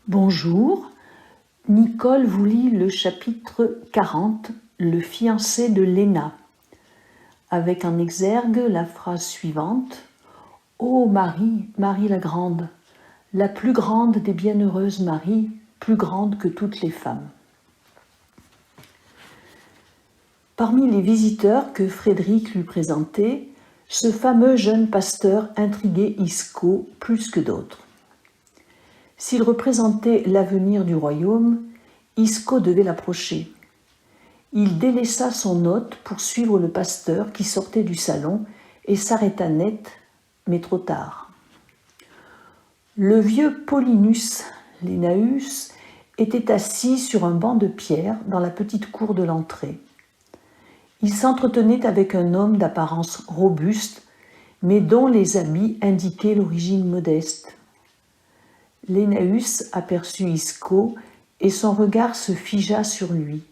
Bonjour, Nicole vous lit le chapitre 40, le fiancé de Léna, avec en exergue la phrase suivante. Ô Marie, Marie la grande, la plus grande des bienheureuses Maries, plus grande que toutes les femmes. Parmi les visiteurs que Frédéric lui présentait, ce fameux jeune pasteur intriguait Isco plus que d'autres. S'il représentait l'avenir du royaume, Isco devait l'approcher. Il délaissa son hôte pour suivre le pasteur qui sortait du salon et s'arrêta net, mais trop tard. Le vieux Paulinus Lénaeus était assis sur un banc de pierre dans la petite cour de l'entrée. Il s'entretenait avec un homme d'apparence robuste, mais dont les habits indiquaient l'origine modeste. Lénaeus aperçut Isco et son regard se figea sur lui.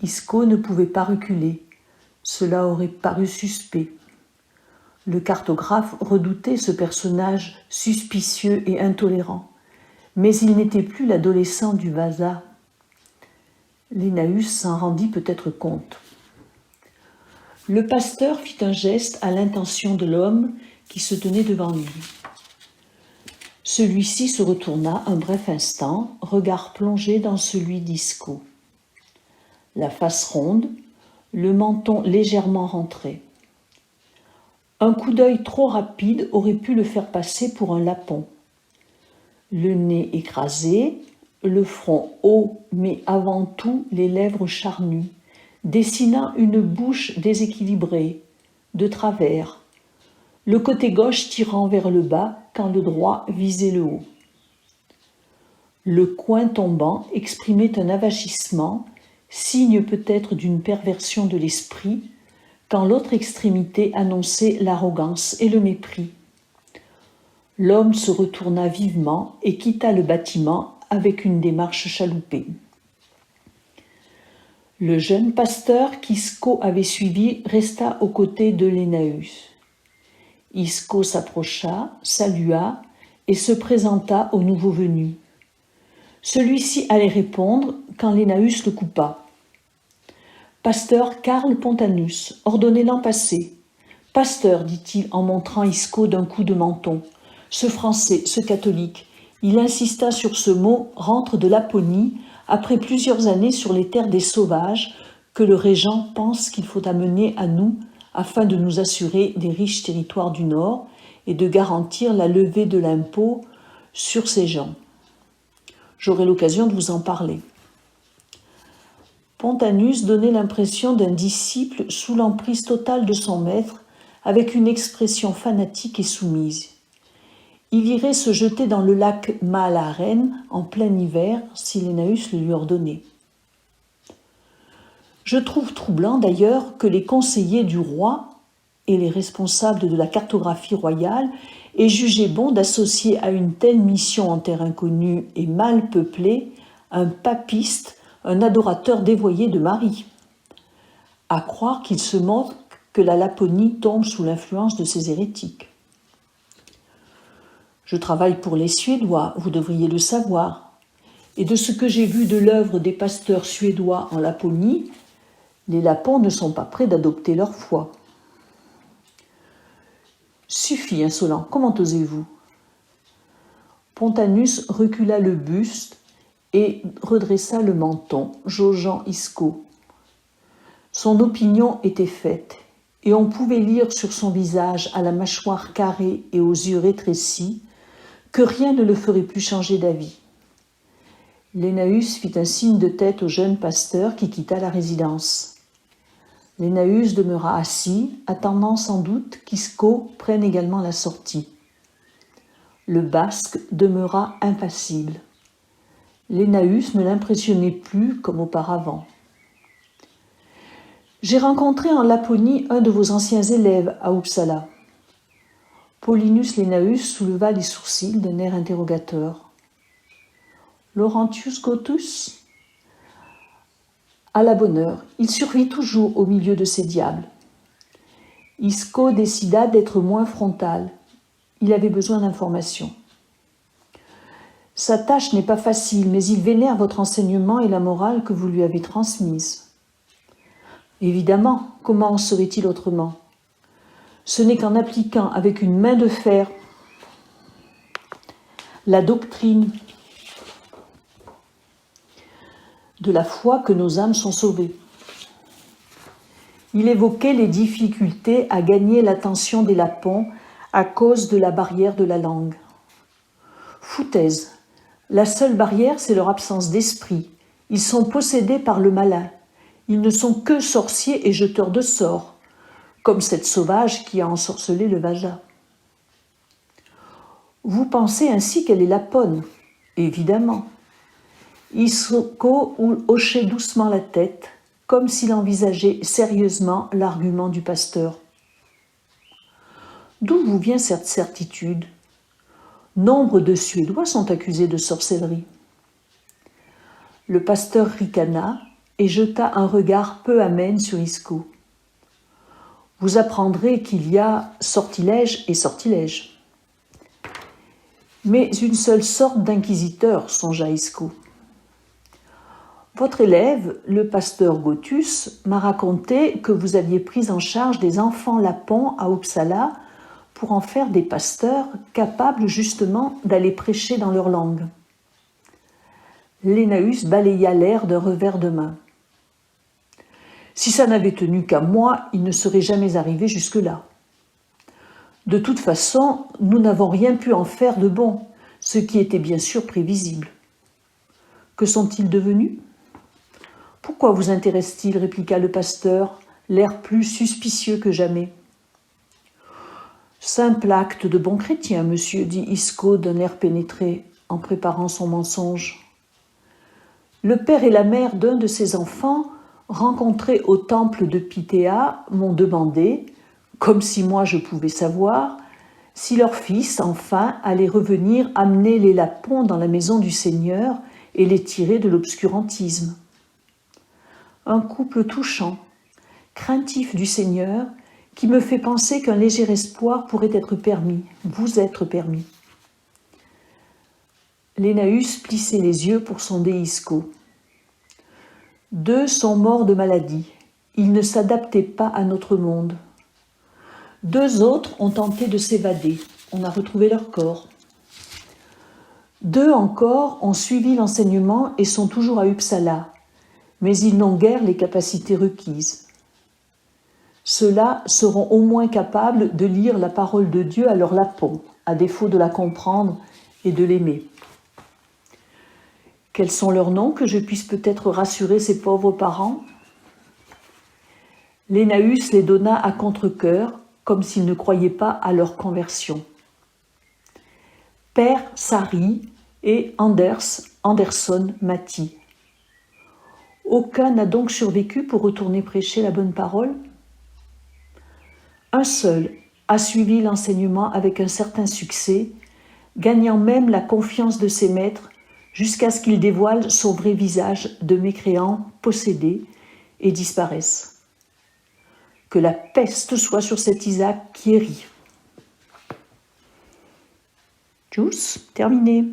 Isco ne pouvait pas reculer, cela aurait paru suspect. Le cartographe redoutait ce personnage suspicieux et intolérant, mais il n'était plus l'adolescent du Vasa. Lénaeus s'en rendit peut-être compte. Le pasteur fit un geste à l'intention de l'homme qui se tenait devant lui. Celui-ci se retourna un bref instant, regard plongé dans celui d'Isco. La face ronde, le menton légèrement rentré. Un coup d'œil trop rapide aurait pu le faire passer pour un lapon. Le nez écrasé, le front haut, mais avant tout les lèvres charnues, dessinant une bouche déséquilibrée, de travers, le côté gauche tirant vers le bas quand le droit visait le haut. Le coin tombant exprimait un avachissement, signe peut-être d'une perversion de l'esprit, quand l'autre extrémité annonçait l'arrogance et le mépris. L'homme se retourna vivement et quitta le bâtiment avec une démarche chaloupée. Le jeune pasteur qu'Isco avait suivi resta aux côtés de Lénaeus. Isco s'approcha, salua et se présenta au nouveau venu. Celui-ci allait répondre quand Lénaeus le coupa. « Pasteur Karl Pontanus, ordonnez l'an passé. »« Pasteur, dit-il en montrant Isco d'un coup de menton. Ce Français, ce catholique, il insista sur ce mot, rentre de Laponie, après plusieurs années sur les terres des sauvages, que le régent pense qu'il faut amener à nous afin de nous assurer des riches territoires du Nord et de garantir la levée de l'impôt sur ces gens. J'aurai l'occasion de vous en parler. » Pontanus donnait l'impression d'un disciple sous l'emprise totale de son maître, avec une expression fanatique et soumise. Il irait se jeter dans le lac Maalaren en plein hiver si Lénaeus le lui ordonnait. Je trouve troublant d'ailleurs que les conseillers du roi et les responsables de la cartographie royale aient jugé bon d'associer à une telle mission en terre inconnue et mal peuplée un papiste, un adorateur dévoyé de Marie. À croire qu'il se moque que la Laponie tombe sous l'influence de ces hérétiques. Je travaille pour les Suédois, vous devriez le savoir. Et de ce que j'ai vu de l'œuvre des pasteurs suédois en Laponie, les Lapons ne sont pas prêts d'adopter leur foi. Suffit, insolent, comment osez-vous ? Pontanus recula le buste et redressa le menton, jaugeant Isco. Son opinion était faite, et on pouvait lire sur son visage à la mâchoire carrée et aux yeux rétrécis que rien ne le ferait plus changer d'avis. Lénaeus fit un signe de tête au jeune pasteur qui quitta la résidence. Lénaeus demeura assis, attendant sans doute qu'Isco prenne également la sortie. Le Basque demeura impassible. Lénaeus ne l'impressionnait plus comme auparavant. « J'ai rencontré en Laponie un de vos anciens élèves à Uppsala. » Paulinus Lénaeus souleva les sourcils d'un air interrogateur. « Laurentius Scotus ?» À la bonne heure, il survit toujours au milieu de ces diables. Isco décida d'être moins frontal. Il avait besoin d'informations. Sa tâche n'est pas facile, mais il vénère votre enseignement et la morale que vous lui avez transmise. Évidemment, comment en serait-il autrement? Ce n'est qu'en appliquant avec une main de fer la doctrine de la foi que nos âmes sont sauvées. Il évoquait les difficultés à gagner l'attention des Lapons à cause de la barrière de la langue. Foutaise, la seule barrière, c'est leur absence d'esprit. Ils sont possédés par le malin. Ils ne sont que sorciers et jeteurs de sorts, comme cette sauvage qui a ensorcelé le Vaja. Vous pensez ainsi qu'elle est lapone? Évidemment. Isko hochait doucement la tête, comme s'il envisageait sérieusement l'argument du pasteur. D'où vous vient cette certitude? Nombre de Suédois sont accusés de sorcellerie. Le pasteur ricana et jeta un regard peu amène sur Isko. Vous apprendrez qu'il y a sortilège et sortilège. Mais une seule sorte d'inquisiteur, songea Isko. Votre élève, le pasteur Gotus, m'a raconté que vous aviez pris en charge des enfants lapons à Uppsala pour en faire des pasteurs capables justement d'aller prêcher dans leur langue. Lénaeus balaya l'air d'un revers de main. Si ça n'avait tenu qu'à moi, il ne serait jamais arrivé jusque-là. De toute façon, nous n'avons rien pu en faire de bon, ce qui était bien sûr prévisible. Que sont-ils devenus? Pourquoi vous intéresse-t-il? Répliqua le pasteur, l'air plus suspicieux que jamais. Simple acte de bon chrétien, monsieur, dit Isko d'un air pénétré, en préparant son mensonge. Le père et la mère d'un de ses enfants, rencontrés au temple de Pythéa, m'ont demandé, comme si moi je pouvais savoir, si leur fils, enfin, allait revenir amener les Lapons dans la maison du Seigneur et les tirer de l'obscurantisme. Un couple touchant, craintif du Seigneur, qui me fait penser qu'un léger espoir pourrait être permis, vous être permis. Lénaeus plissait les yeux pour sonder Isko. 2 sont morts de maladie. Ils ne s'adaptaient pas à notre monde. 2 autres ont tenté de s'évader. On a retrouvé leur corps. 2 encore ont suivi l'enseignement et sont toujours à Uppsala, mais ils n'ont guère les capacités requises. Ceux-là seront au moins capables de lire la parole de Dieu à leur lapon, à défaut de la comprendre et de l'aimer. Quels sont leurs noms, que je puisse peut-être rassurer ces pauvres parents? Lénaeus les donna à contre-cœur, comme s'il ne croyait pas à leur conversion. Père Sari et Anderson Mati. Aucun n'a donc survécu pour retourner prêcher la bonne parole? Un seul a suivi l'enseignement avec un certain succès, gagnant même la confiance de ses maîtres jusqu'à ce qu'il dévoile son vrai visage de mécréant possédé et disparaisse. Que la peste soit sur cet Isaac qui est ri. Tchuss, terminé.